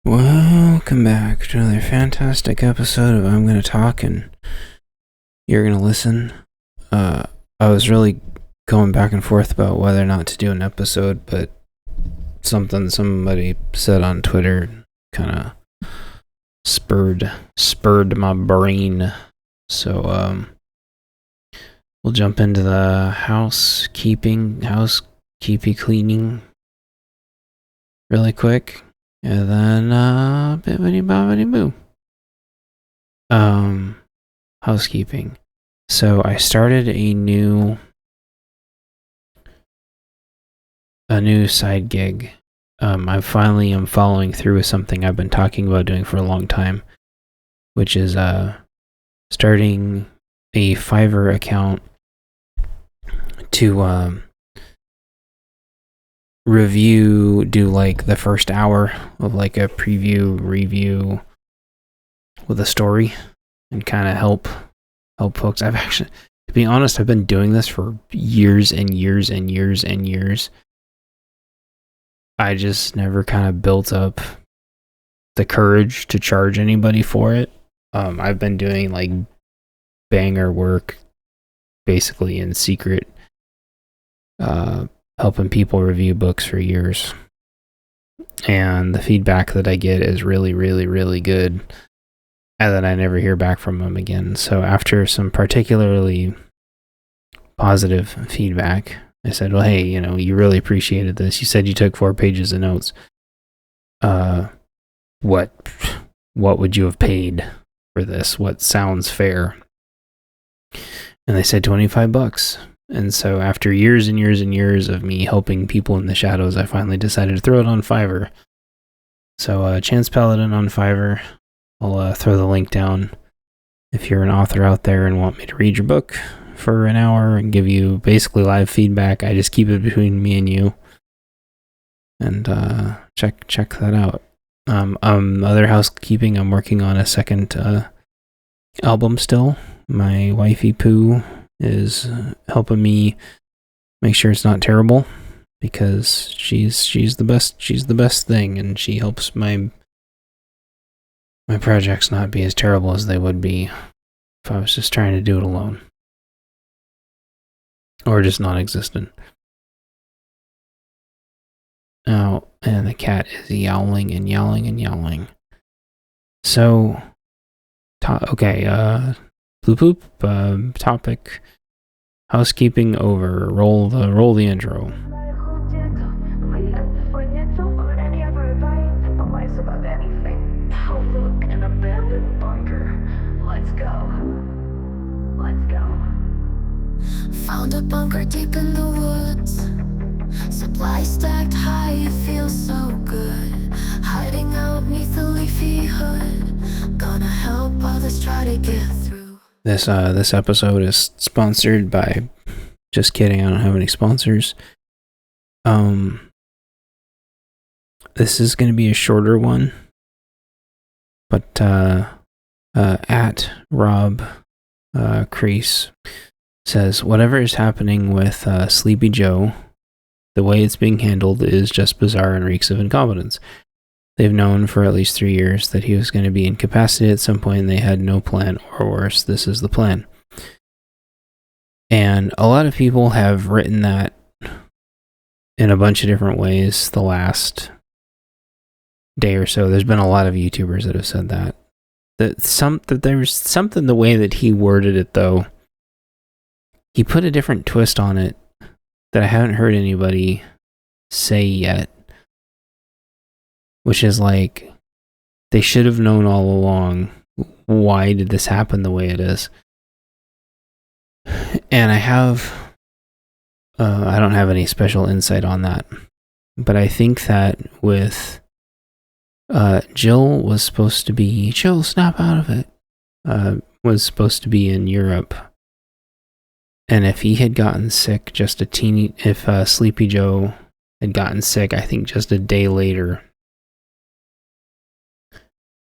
Welcome back to another fantastic episode of I'm Gonna Talk and You're Gonna Listen. I was really going back and forth about whether or not to do an episode, but somebody said on Twitter kind of spurred my brain. So we'll jump into the housekeeping cleaning really quick. And then, bibbidi bobbidi boo. Housekeeping. So I started a new side gig. I finally am following through with something I've been talking about doing for a long time, which is starting a Fiverr account to do like the first hour of like a review with a story and kind of help folks. I've actually, to be honest, I've been doing this for years and years and years and years. I just never kind of built up the courage to charge anybody for it. I've been doing like banger work basically in secret, helping people review books for years. And the feedback that I get is really, really, really good. And then I never hear back from them again. So after some particularly positive feedback, I said, well, hey, you really appreciated this. You said you took 4 pages of notes. What would you have paid for this? What sounds fair? And they said $25. And so after years and years and years of me helping people in the shadows, I finally decided to throw it on Fiverr. So Chance Paladin on Fiverr. I'll throw the link down if you're an author out there and want me to read your book for an hour and give you basically live feedback. I just keep it between me and you. And check that out. Other housekeeping, I'm working on a second album still. My wifey Pooh is helping me make sure it's not terrible, because she's the best thing, and she helps my projects not be as terrible as they would be if I was just trying to do it alone or just non-existent. Oh, and the cat is yowling and yowling and yowling. So okay, bloop boop, topic. Housekeeping over. Roll the intro. Found a bunker deep in the woods. Supply stacked high, it feels so good. Hiding out neath the leafy hood. Gonna help others try to get through. This episode is sponsored by... Just kidding, I don't have any sponsors. This is going to be a shorter one. But at Rob Kroese says, whatever is happening with Sleepy Joe, the way it's being handled is just bizarre and reeks of incompetence. They've known for at least 3 years that he was going to be incapacitated at some point, and they had no plan, or worse, this is the plan. And a lot of people have written that in a bunch of different ways the last day or so. There's been a lot of YouTubers that have said that. That there was something, the way that he worded it, though. He put a different twist on it that I haven't heard anybody say yet. Which is like, they should have known all along. Why did this happen the way it is? And I don't have any special insight on that. But I think that with Jill was supposed to be... Jill, snap out of it. Was supposed to be in Europe. And if he had gotten sick if Sleepy Joe had gotten sick, I think just a day later,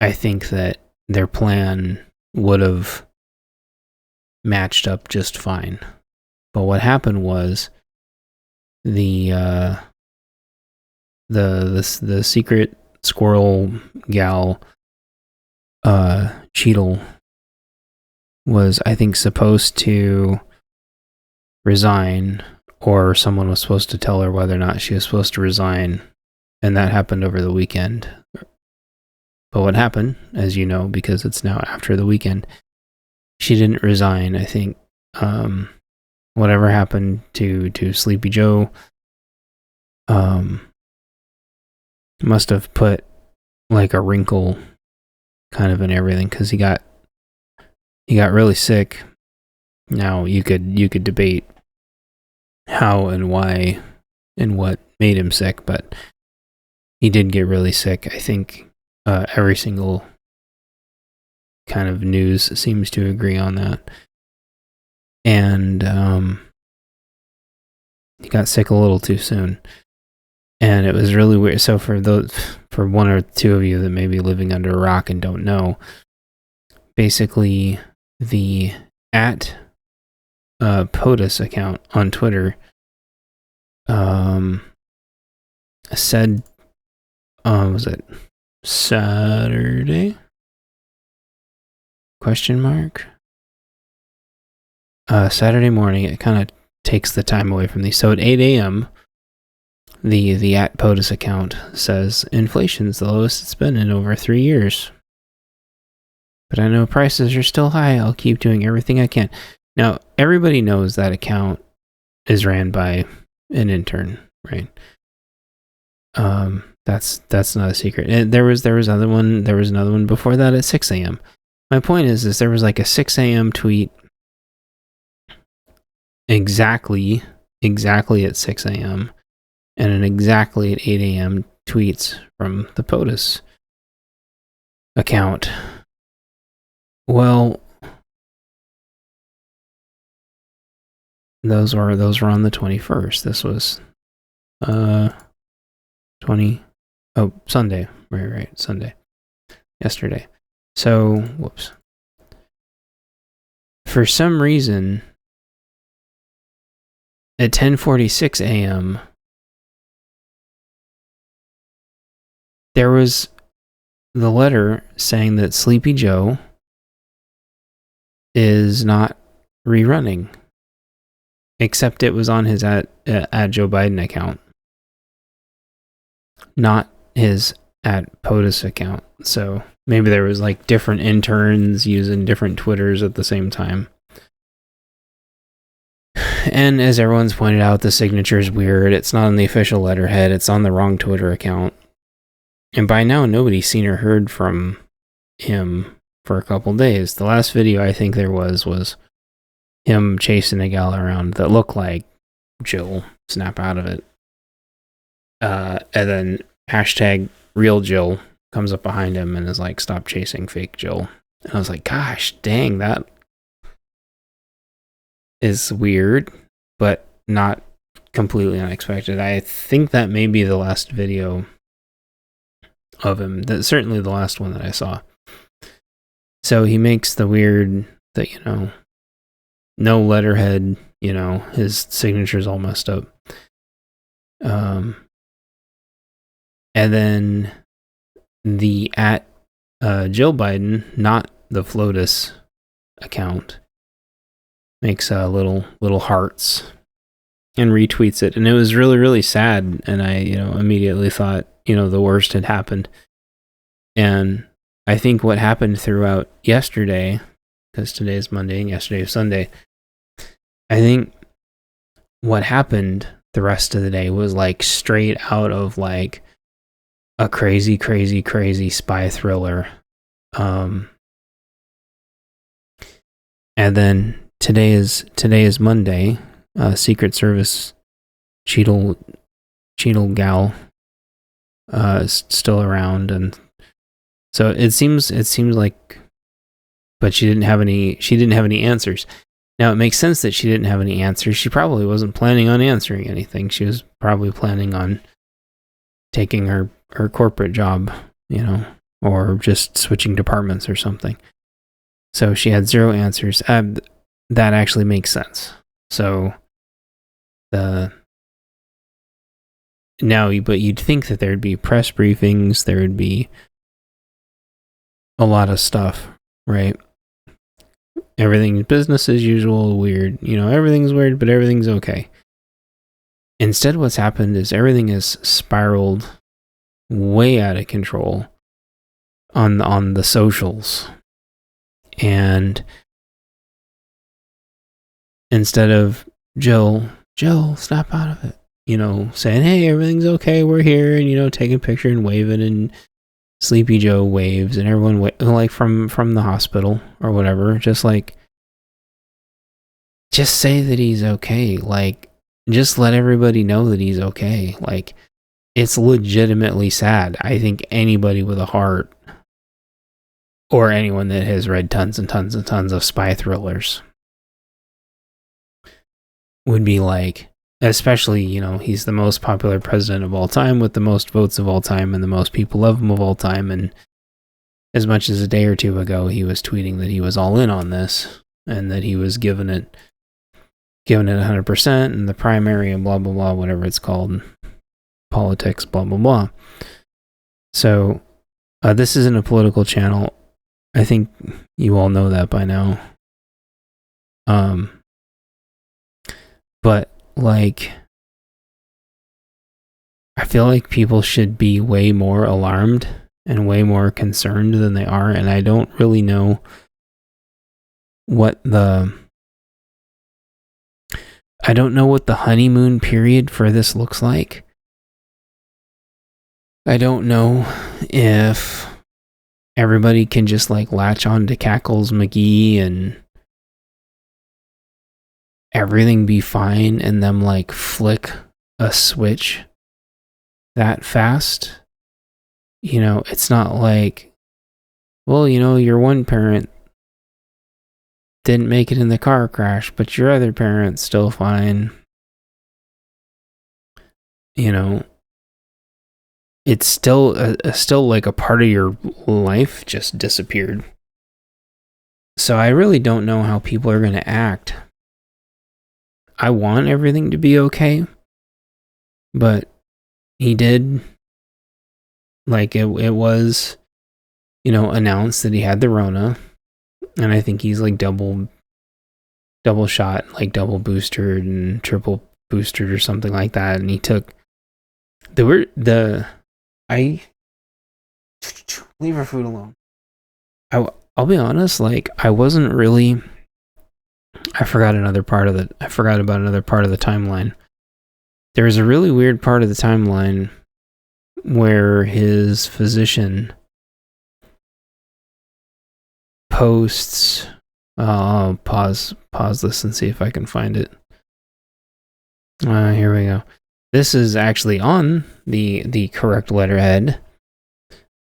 I think that their plan would have matched up just fine. But what happened was the secret squirrel gal, Cheadle, was, I think, supposed to resign, or someone was supposed to tell her whether or not she was supposed to resign, and that happened over the weekend. But what happened, as you know, because it's now after the weekend, she didn't resign. I think whatever happened to Sleepy Joe must have put like a wrinkle kind of in everything, because he got really sick. Now you could debate how and why and what made him sick, but he did get really sick. I think every single kind of news seems to agree on that. And he got sick a little too soon. And it was really weird. So for one or two of you that may be living under a rock and don't know, basically the @POTUS account on Twitter said, was it Saturday? ? Saturday morning. It kind of takes the time away from these. So at 8 a.m., the @POTUS account says, inflation's the lowest it's been in over 3 years. But I know prices are still high. I'll keep doing everything I can. Now, everybody knows that account is ran by an intern, right? That's not a secret. And there was another one before that at 6 a.m. My point is there was like a 6 a.m. tweet exactly at 6 a.m. and an exactly at 8 a.m. tweets from the POTUS account. Well, those were on the 21st. This was Sunday. Right, Sunday. Yesterday. So, whoops. For some reason, at 10:46 a.m., there was the letter saying that Sleepy Joe is not rerunning, except it was on his at Joe Biden account, not his @POTUS account. So maybe there was like different interns using different Twitters at the same time. And as everyone's pointed out, the signature is weird. It's not on the official letterhead. It's on the wrong Twitter account. And by now, nobody's seen or heard from him for a couple days. The last video I think there was him chasing a gal around that looked like Jill. Snap out of it. And then #real Jill comes up behind him and is like, stop chasing fake Jill. And I was like, gosh, dang, that is weird, but not completely unexpected. I think that may be the last video of him. That's certainly the last one that I saw. So he makes the weird that, no letterhead, his signature's all messed up. And then the Jill Biden, not the FLOTUS account, makes little hearts and retweets it. And it was really, really sad. And I, immediately thought, the worst had happened. And I think what happened throughout yesterday, because today is Monday and yesterday was Sunday, I think what happened the rest of the day was like straight out of like a crazy, crazy, crazy spy thriller. And then today is Monday. Secret Service Cheadle gal is still around, and so it seems like, but she didn't have any answers. Now it makes sense that she didn't have any answers. She probably wasn't planning on answering anything. She was probably planning on taking her corporate job, or just switching departments or something. So she had zero answers. That actually makes sense. So now, but you'd think that there'd be press briefings, there would be a lot of stuff, right? Everything's business as usual, weird. Everything's weird, but everything's okay. Instead, what's happened is everything has spiraled way out of control on the socials. And instead of Jill, snap out of it. Saying, hey, everything's okay, we're here, and, take a picture and wave it, and Sleepy Joe waves, and everyone, like, from the hospital or whatever, just say that he's okay. Like, just let everybody know that he's okay. Like, it's legitimately sad. I think anybody with a heart, or anyone that has read tons and tons and tons of spy thrillers, would be like, especially, he's the most popular president of all time with the most votes of all time, and the most people love him of all time. And as much as a day or two ago, he was tweeting that he was all in on this, and that he was giving it 100% in the primary, and blah, blah, blah, whatever it's called, politics, blah, blah, blah. So this isn't a political channel. I think you all know that by now. But, like, I feel like people should be way more alarmed and way more concerned than they are, and I don't really know what the honeymoon period for this looks like. I don't know if everybody can just, like, latch on to Cackles McGee and everything be fine, and them, like, flick a switch that fast. It's not like, well, your one parent didn't make it in the car crash, but your other parent's still fine. It's still like a part of your life just disappeared. So I really don't know how people are going to act. I want everything to be okay, but he did, like, it was, announced that he had the Rona, and I think he's, like, double shot, like double boosted and triple boosted or something like that, and he took leave her food alone. I'll be honest, like, I wasn't really, I forgot about another part of the timeline. There was a really weird part of the timeline where his physician posts, I'll pause this and see if I can find it. Here we go. This is actually on the correct letterhead,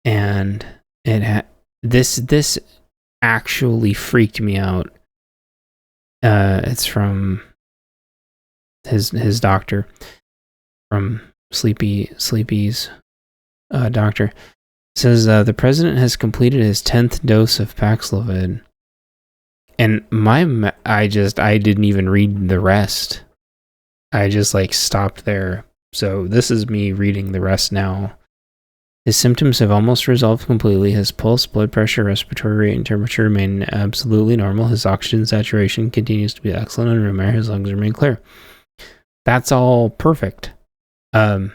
and this actually freaked me out. It's from his doctor, from Sleepy's doctor. It says the president has completed his 10th dose of Paxlovid, and I didn't even read the rest. I just, like, stopped there. So this is me reading the rest now. His symptoms have almost resolved completely. His pulse, blood pressure, respiratory rate, and temperature remain absolutely normal. His oxygen saturation continues to be excellent and room air. His lungs remain clear. That's all perfect. What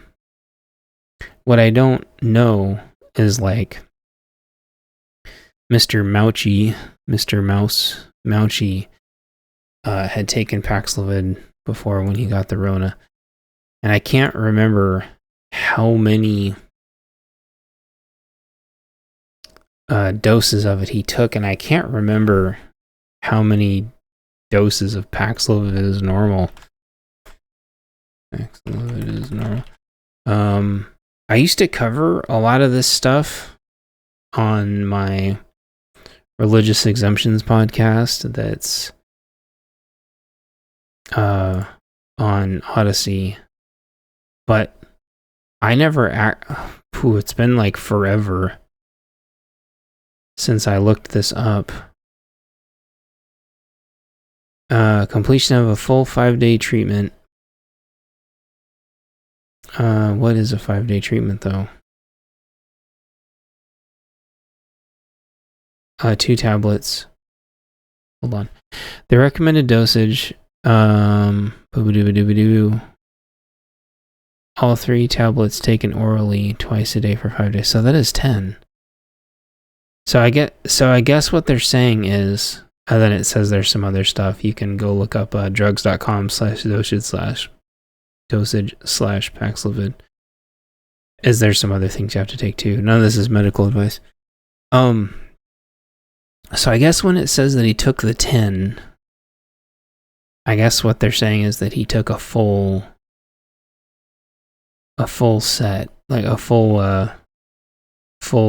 I don't know is, like, Mr. Mouchy had taken Paxlovid before when he got the Rona. And I can't remember how many doses of it he took, and I can't remember how many doses of Paxlovid is normal. Paxlovid is normal. I used to cover a lot of this stuff on my religious exemptions podcast that's on Odyssey, but I never it's been like forever since I looked this up. Completion of a full 5-day treatment What is a 5-day treatment though? 2 tablets. Hold on. The recommended dosage, all 3 tablets taken orally twice a day for 5 days. So that is 10. So I guess what they're saying is, and then it says there's some other stuff. You can go look up drugs.com/dosage/Paxlovid. Is there some other things you have to take too? None of this is medical advice. So I guess when it says that he took the 10, I guess what they're saying is that he took a full set, like a full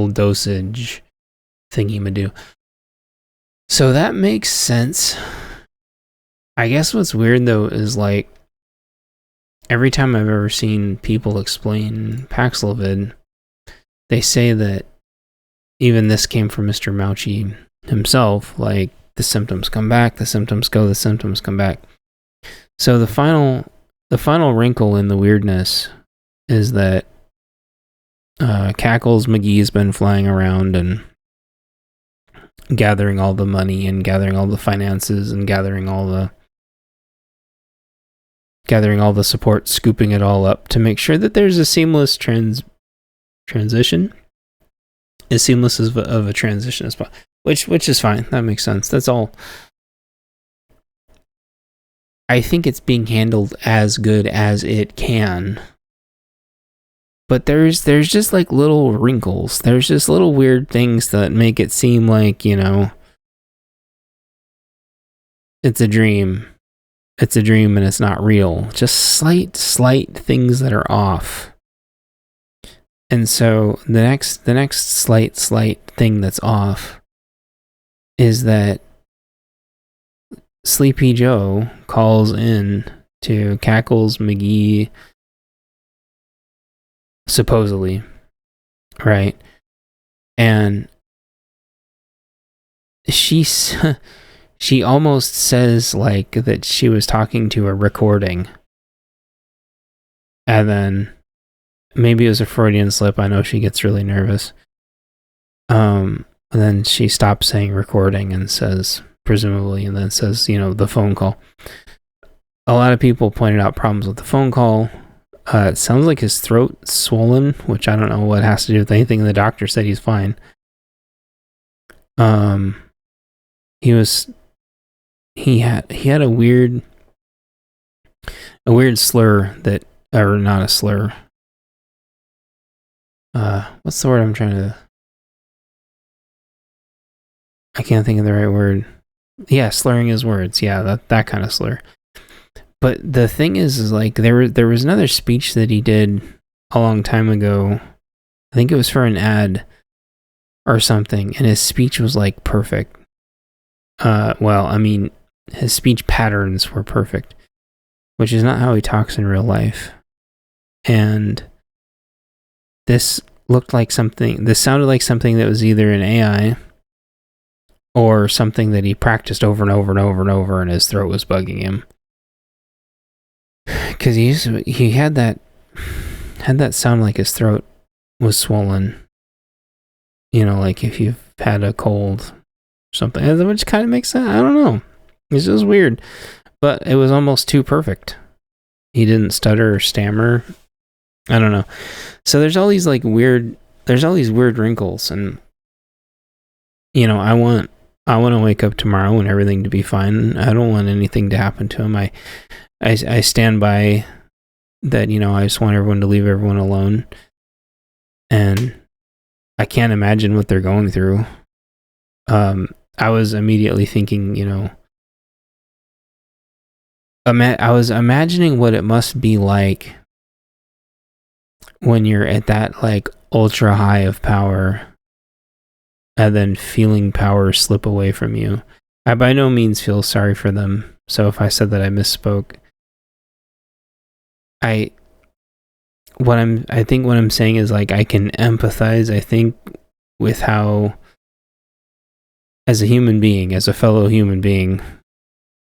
dosage thingy-ma-do. So that makes sense. I guess what's weird though is like every time I've ever seen people explain Paxlovid, they say that even this came from Mr. Mauchi himself, like the symptoms come back, the symptoms go, the symptoms come back. So the final wrinkle in the weirdness is that Cackles McGee's been flying around and gathering all the money and gathering all the finances and gathering all the support, scooping it all up to make sure that there's a seamless transition, as seamless of a transition as possible. Which is fine. That makes sense. That's all. I think it's being handled as good as it can. But there's just like little wrinkles. There's just little weird things that make it seem like, you know, it's a dream. It's a dream and it's not real. Just slight things that are off. And so the next slight thing that's off is that Sleepy Joe calls in to Cackles McGee, supposedly, right? And she almost says like that she was talking to a recording, and then maybe it was a Freudian slip. I know she gets really nervous. And then she stops saying recording and says, presumably, and then says, you know, the phone call. A lot of people pointed out problems with the phone call. It sounds like his throat's swollen, which I don't know what has to do with anything. The doctor said he's fine. He had a weird slur that, or not a slur. What's the word I'm trying to... I can't think of the right word. Yeah, slurring his words. Yeah, that kind of slur. But the thing is like there was another speech that he did a long time ago. I think it was for an ad or something, and his speech was like perfect. Well, I mean, his speech patterns were perfect, which is not how he talks in real life. And this sounded like something that was either an AI or something that he practiced over and over and over and over, and his throat was bugging him. Because he had that sound like his throat was swollen. You know, like if you've had a cold or something, which kind of makes sense. I don't know. It's just weird. But it was almost too perfect. He didn't stutter or stammer. I don't know. So there's all these weird wrinkles, and you know, I want to wake up tomorrow and everything to be fine. I don't want anything to happen to him. I stand by that, you know, I just want everyone to leave everyone alone. And I can't imagine what they're going through. I was immediately thinking, you know, I was imagining what it must be like when you're at that like ultra high of power and then feeling power slip away from you. I by no means feel sorry for them. So if I said that, I misspoke. I think what I'm saying is like I can empathize, I think, with how, as a human being, as a fellow human being,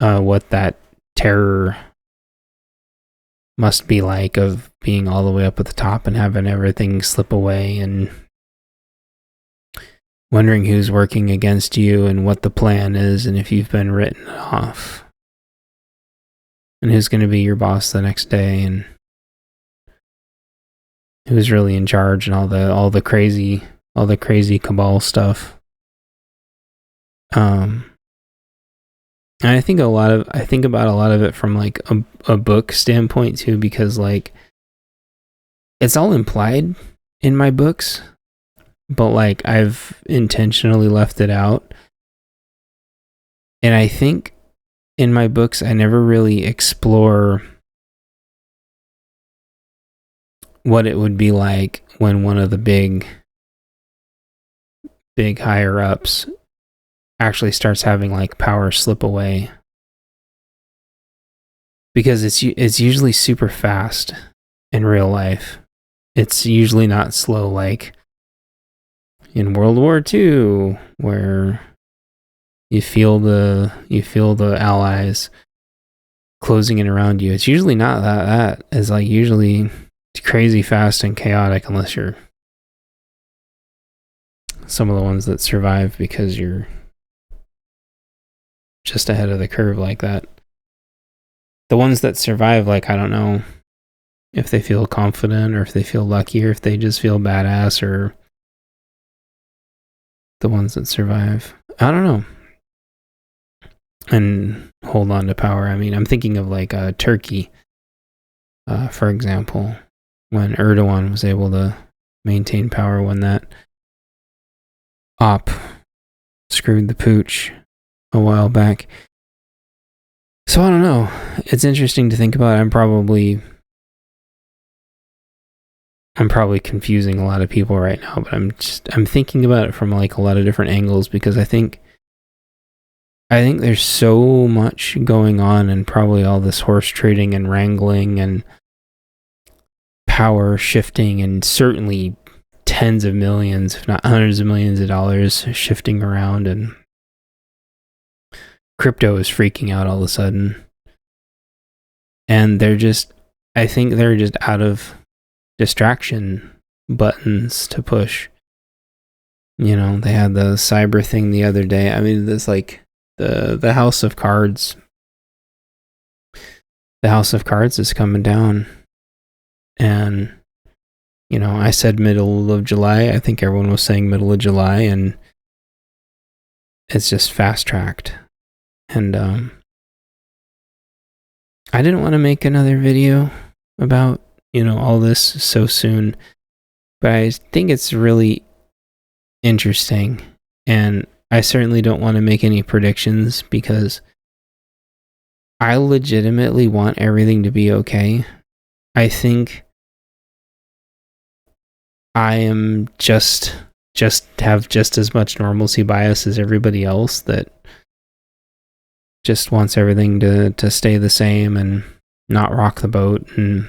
what that terror must be like of being all the way up at the top and having everything slip away and wondering who's working against you and what the plan is and if you've been written off and who's going to be your boss the next day and who's really in charge and all the crazy cabal stuff. And I think about a lot of it from like a book standpoint too, because like it's all implied in my books, but like I've intentionally left it out. And I think in my books I never really explore what it would be like when one of the big higher ups actually starts having like power slip away, because it's usually super fast in real life. It's usually not slow like in World War II, where you feel the allies closing in around you. It's usually not that. It's like usually crazy fast and chaotic, unless you're some of the ones that survive because you're just ahead of the curve like that. The ones that survive, like, I don't know if they feel confident or if they feel lucky or if they just feel badass, or the ones that survive, I don't know, and hold on to power. I mean, I'm thinking of like Turkey, for example, when Erdogan was able to maintain power when that op screwed the pooch a while back. So I don't know. It's interesting to think about. I'm probably confusing a lot of people right now, but I'm thinking about it from like a lot of different angles, because I think there's so much going on, and probably all this horse trading and wrangling and power shifting, and certainly tens of millions, if not hundreds of millions of dollars shifting around, and crypto is freaking out all of a sudden. And I think they're just out of distraction buttons to push. You know, they had the cyber thing the other day. I mean, this like the House of Cards. The House of Cards is coming down. And, you know, I said middle of July. I think everyone was saying middle of July, and it's just fast-tracked. And I didn't want to make another video about, you know, all this so soon, but I think it's really interesting, and I certainly don't want to make any predictions, because I legitimately want everything to be okay. I think I am just have just as much normalcy bias as everybody else, that just wants everything to stay the same and not rock the boat, and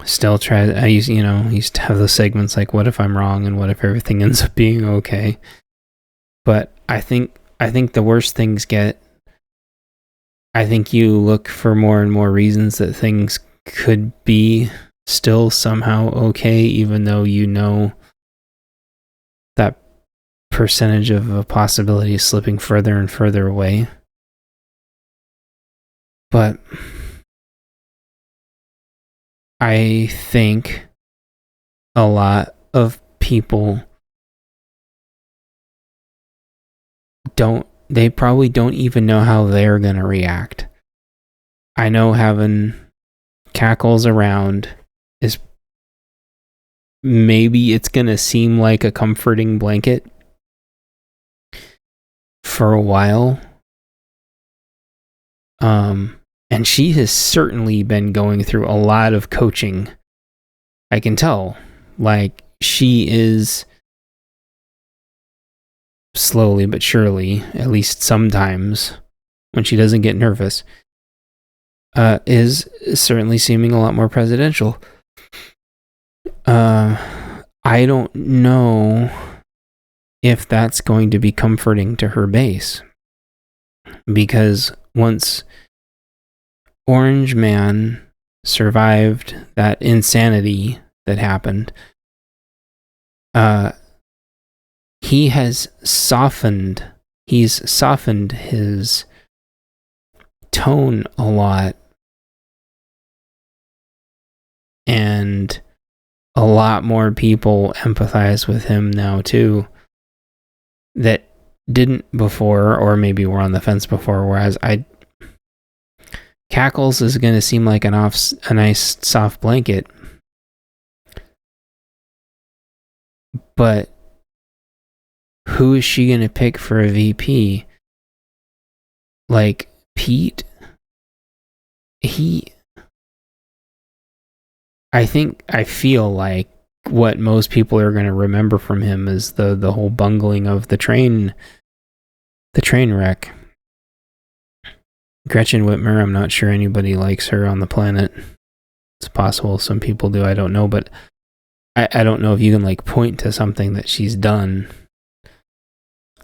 still try. I used to have those segments like, what if I'm wrong, and what if everything ends up being okay? But I think the worse things get, I think you look for more and more reasons that things could be still somehow okay, even though you know that percentage of a possibility is slipping further and further away. But I think a lot of people probably don't even know how they're going to react. I know having cackles around is maybe it's going to seem like a comforting blanket for a while. And she has certainly been going through a lot of coaching. I can tell. Like, she is slowly but surely, at least sometimes, when she doesn't get nervous, is certainly seeming a lot more presidential. I don't know if that's going to be comforting to her base, because once Orange Man survived that insanity that happened. He's softened his tone a lot, and a lot more people empathize with him now too that didn't before, or maybe were on the fence before, whereas Cackles is going to seem like a nice soft blanket, but who is she going to pick for a VP? Like Pete? I feel like what most people are going to remember from him is the whole bungling of the train wreck. Gretchen Whitmer, I'm not sure anybody likes her on the planet. It's possible some people do, I don't know, but I don't know if you can like point to something that she's done.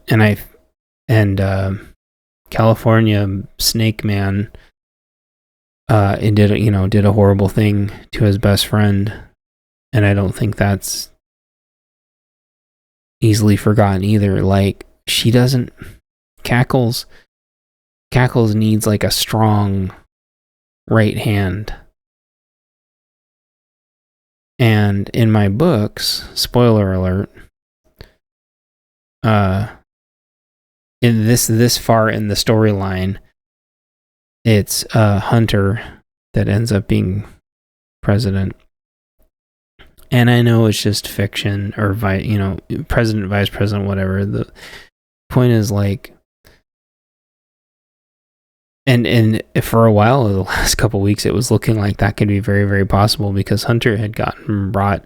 And California Snake Man did a horrible thing to his best friend, and I don't think that's easily forgotten either. Like, she doesn't Cackles needs like a strong right hand. And in my books, spoiler alert, in this far in the storyline, it's Hunter that ends up being president. And I know it's just fiction, or president, vice president, whatever. The point is, like, and for a while, the last couple weeks, it was looking like that could be very, very possible, because Hunter had gotten brought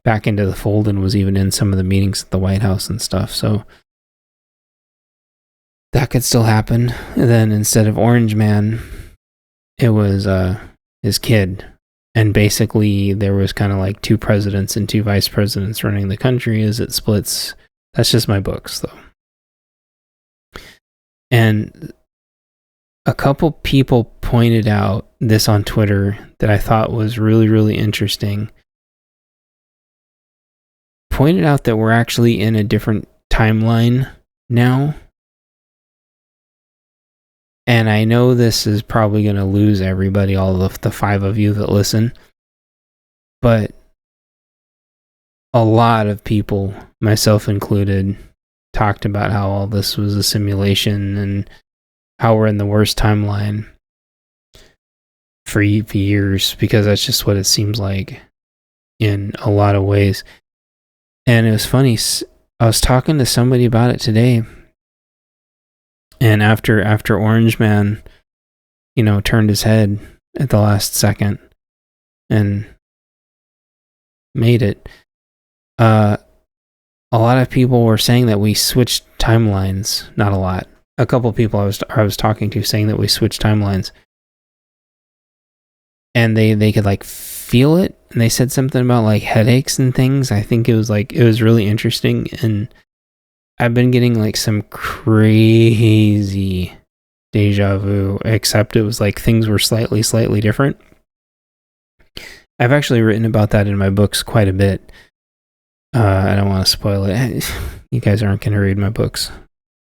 back into the fold and was even in some of the meetings at the White House and stuff. So that could still happen. And then instead of Orange Man, it was his kid. And basically there was kind of like two presidents and two vice presidents running the country as it splits. That's just my books, though. And a couple people pointed out this on Twitter that I thought was really, really interesting. Pointed out that we're actually in a different timeline now. And I know this is probably going to lose everybody, all of the 5 of you that listen. But a lot of people, myself included, talked about how all this was a simulation and how we're in the worst timeline for years, because that's just what it seems like in a lot of ways. And it was funny, I was talking to somebody about it today. And after Orange Man, turned his head at the last second and made it, a lot of people were saying that we switched timelines. Not a lot. A couple people I was talking to saying that we switched timelines. And they could like feel it. And they said something about like headaches and things. I think it was really interesting. And I've been getting like some crazy deja vu, except it was like things were slightly different. I've actually written about that in my books quite a bit. I don't want to spoil it. You guys aren't going to read my books.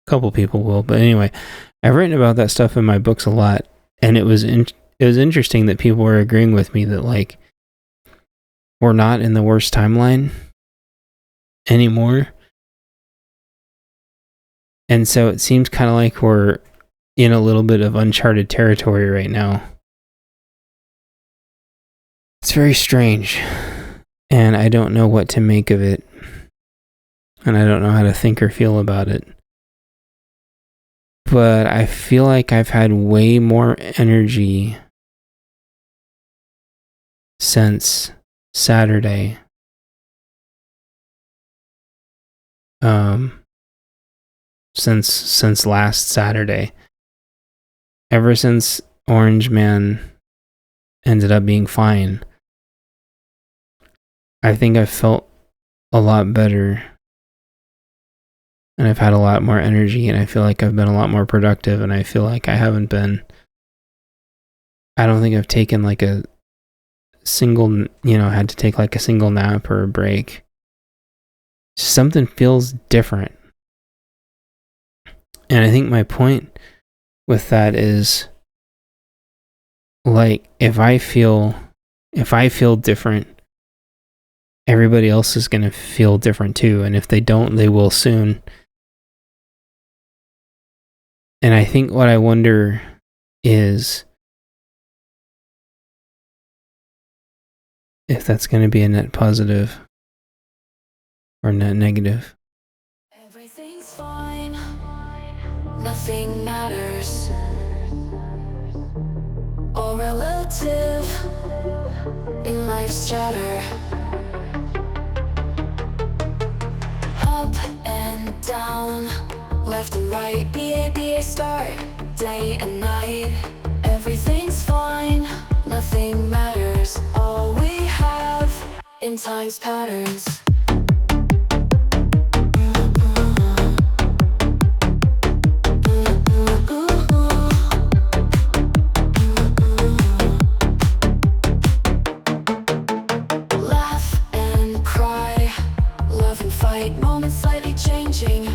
A couple people will, but anyway, I've written about that stuff in my books a lot, and it was interesting that people were agreeing with me that like we're not in the worst timeline anymore. And so it seems kind of like we're in a little bit of uncharted territory right now. It's very strange. And I don't know what to make of it. And I don't know how to think or feel about it. But I feel like I've had way more energy since Saturday. Since last Saturday. Ever since Orange Man ended up being fine, I think I've felt a lot better. And I've had a lot more energy, and I feel like I've been a lot more productive, and I feel like I haven't been I don't think I've taken like a single, had to take like a single nap or a break. Something feels different. And I think my point with that is, like, if I feel different, everybody else is going to feel different too. And if they don't, they will soon. And I think what I wonder is if that's going to be a net positive or net negative. Everything's fine, nothing matters. All relative in life's chatter. Up and down, left and right, BA start, day and night. Everything's fine, nothing matters. All we have in time's patterns. Laugh and cry, love and fight, moments slightly changing.